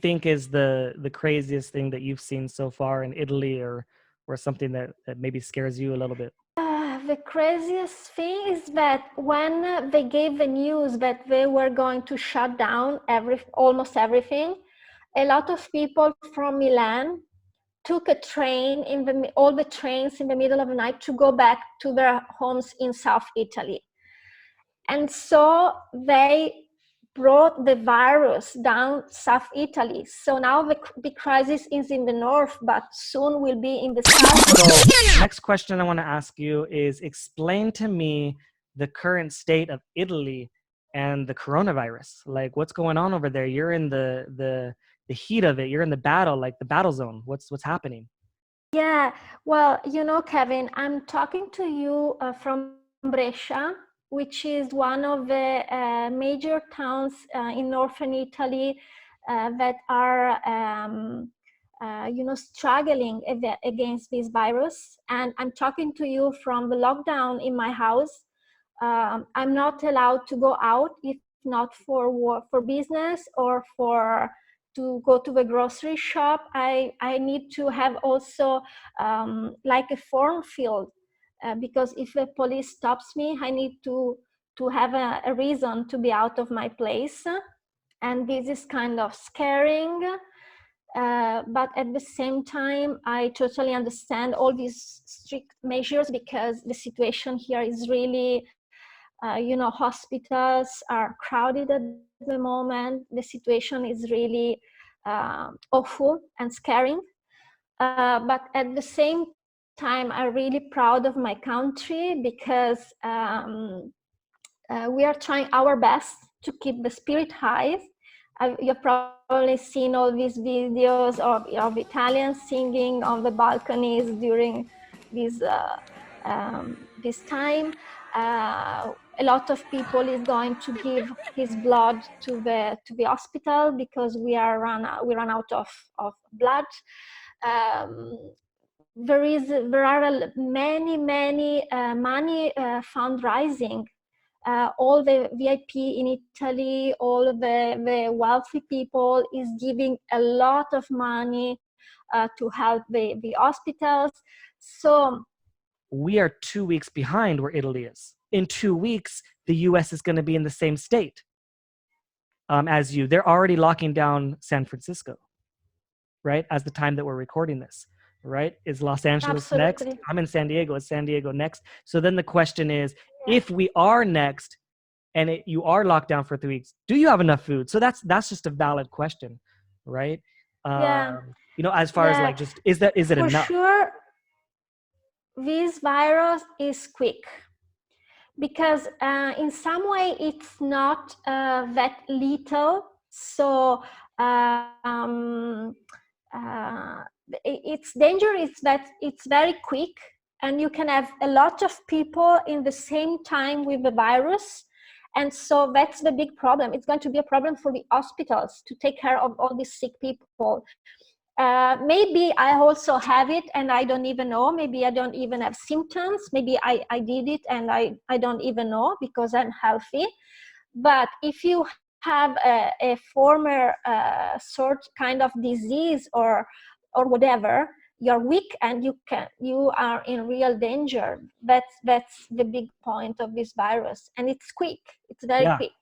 think is the craziest thing that you've seen so far in Italy, or something that maybe scares you a little bit? The craziest thing is that when they gave the news that they were going to shut down almost everything, a lot of people from Milan took a train all the trains in the middle of the night to go back to their homes in South Italy. And so they brought the virus down South Italy. So now the big crisis is in the north, but soon will be in the south. So next question I want to ask you is, explain to me the current state of Italy and the coronavirus. Like, what's going on over there? You're in the heat of it. You're in the battle, like the battle zone. What's happening? Yeah, well, Kevin, I'm talking to you from Brescia, which is one of the major towns in northern Italy that are, struggling against this virus. And I'm talking to you from the lockdown in my house. I'm not allowed to go out if not for work, for business, or to go to the grocery shop. I need to have also like a form filled because if the police stops me, I need to have a reason to be out of my place. And this is kind of scaring. But at the same time, I totally understand all these strict measures because the situation here is really, hospitals are crowded at the moment. The situation is really awful and scaring. But at the same time, I'm really proud of my country because we are trying our best to keep the spirit high. You've probably seen all these videos of Italians singing on the balconies during this time. A lot of people is going to give his blood to the hospital because we run out of blood. There are many money fundraising. All the VIP in Italy, all the wealthy people is giving a lot of money to help the hospitals. So we are 2 weeks behind where Italy is. In 2 weeks, the US is going to be in the same state as you. They're already locking down San Francisco, right? As the time that we're recording this, right? Is Los Angeles absolutely. next? I'm in San Diego. Is San Diego next? So then the question is, if we are next and you are locked down for 3 weeks, do you have enough food? So that's just a valid question, right? Yeah. As far as like, just, is it for enough? Sure, this virus is quick because in some way it's not that lethal. So its danger is that it's very quick and you can have a lot of people in the same time with the virus. And so that's the big problem. It's going to be a problem for the hospitals to take care of all these sick people. Maybe I also have it and I don't even know. Maybe I don't even have symptoms. Maybe I did it and I don't even know because I'm healthy. But if you have a former sort kind of disease or whatever, you're weak and you are in real danger. That's the big point of this virus, and it's quick. It's very quick.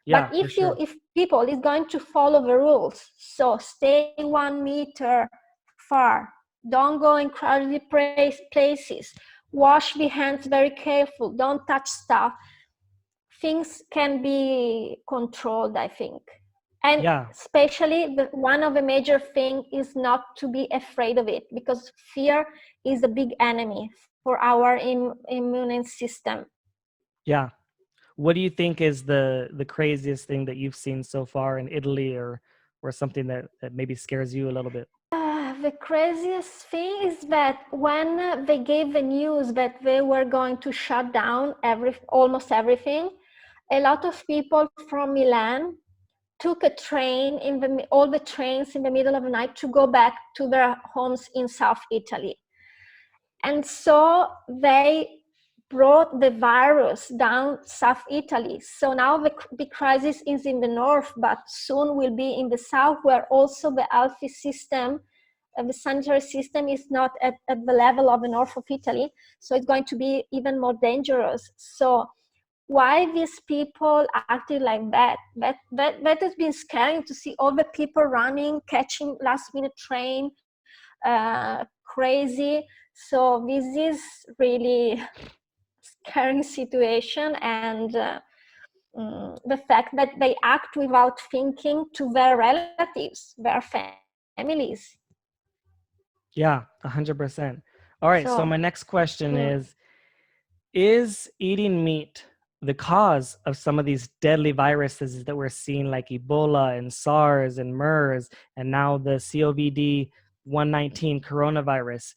But if people is going to follow the rules, so stay 1 meter far, don't go in crowded places, wash the hands very careful, don't touch stuff, things can be controlled, I think. And especially one of the major thing is not to be afraid of it, because fear is a big enemy for our immune system. Yeah. What do you think is the craziest thing that you've seen so far in Italy, or something that maybe scares you a little bit? The craziest thing is that when they gave the news that they were going to shut down almost everything, a lot of people from Milan took a train all the trains in the middle of the night to go back to their homes in South Italy. And so they brought the virus down South Italy. So now the big crisis is in the north, but soon will be in the south, where also the healthy system, the sanitary system is not at the level of the north of Italy. So it's going to be even more dangerous. So why these people acted like that? That has been scary to see all the people running, catching last minute train, crazy. So this is really scary situation, and the fact that they act without thinking to their relatives, their families. Yeah, 100%. All right, so my next question is eating meat the cause of some of these deadly viruses that we're seeing, like Ebola and SARS and MERS, and now the COVID-19 coronavirus?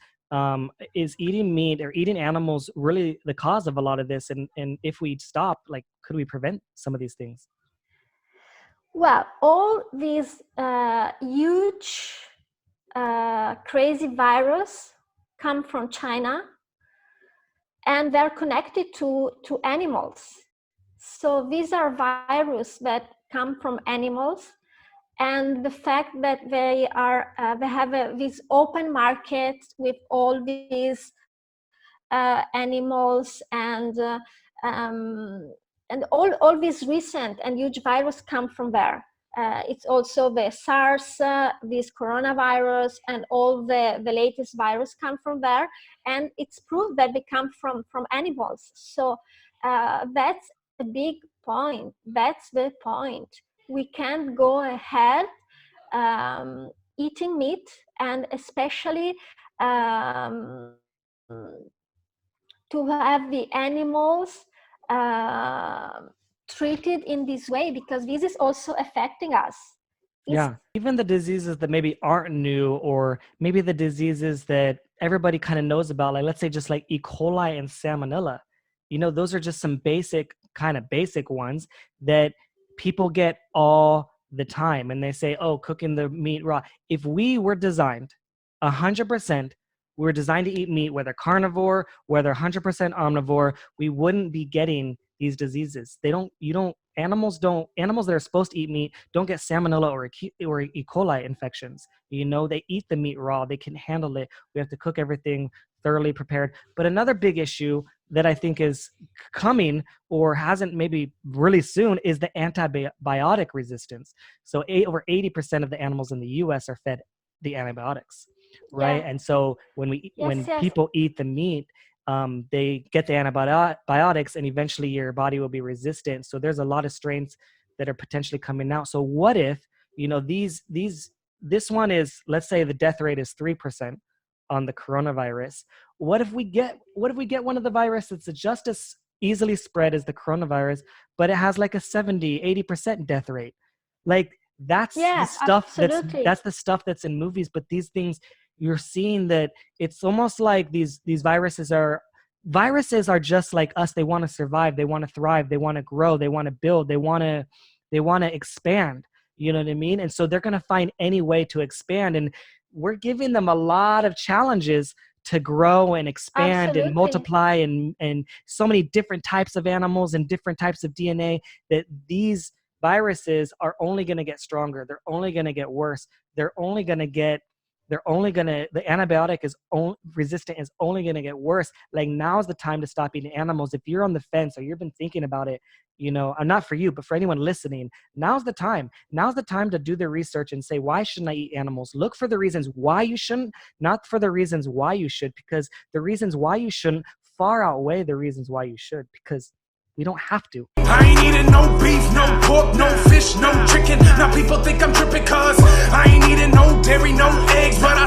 Is eating meat or eating animals really the cause of a lot of this? And if we stop, like, could we prevent some of these things? Well, all these huge, crazy virus come from China, and they're connected to animals. So these are viruses that come from animals, and the fact that they have these open markets with all these animals, and all these recent and huge viruses come from there. It's also the SARS, this coronavirus, and all the latest virus come from there. And it's proved that they come from animals. So that's a big point. That's the point. We can't go ahead eating meat, and especially to have the animals treated in this way, because this is also affecting us. Yeah, even the diseases that maybe aren't new, or maybe the diseases that everybody kind of knows about, like let's say just like E. coli and Salmonella, those are just some basic ones that people get all the time. And they say, oh, cooking the meat raw. If we were designed 100%, we were designed to eat meat, whether carnivore, whether 100% omnivore, we wouldn't be getting these diseases. Animals that are supposed to eat meat don't get Salmonella or E. coli infections. They eat the meat raw. They can handle it. We have to cook everything thoroughly prepared. But another big issue that I think is coming, or hasn't maybe really soon, is the antibiotic resistance. So over 80% of the animals in the US are fed the antibiotics, right? Yeah. And so when people eat the meat, they get the antibiotics, and eventually your body will be resistant. So there's a lot of strains that are potentially coming out. So what if, this one is, let's say the death rate is 3% on the coronavirus. What if we get one of the viruses that's just as easily spread as the coronavirus, but it has like a 70-80% death rate? Like, that's the stuff that's the stuff that's in movies. But these things, you're seeing that it's almost like these viruses are just like us. They want to survive, they want to thrive, they want to grow, they want to build, they want to expand. You know what I mean? And so they're going to find any way to expand, and we're giving them a lot of challenges to grow and expand and multiply, and so many different types of animals and different types of DNA, that these viruses are only going to get stronger. They're only going to get worse. The antibiotic resistant is only going to get worse. Like, now's the time to stop eating animals. If you're on the fence or you've been thinking about it, not for you, but for anyone listening, now's the time. Now's the time to do the research and say, why shouldn't I eat animals? Look for the reasons why you shouldn't, not for the reasons why you should, because the reasons why you shouldn't far outweigh the reasons why you should, because we don't have to. I ain't eating no beef, no pork, no fish, no chicken. Now people think I'm tripping cause I ain't eating no dairy, no eggs, but I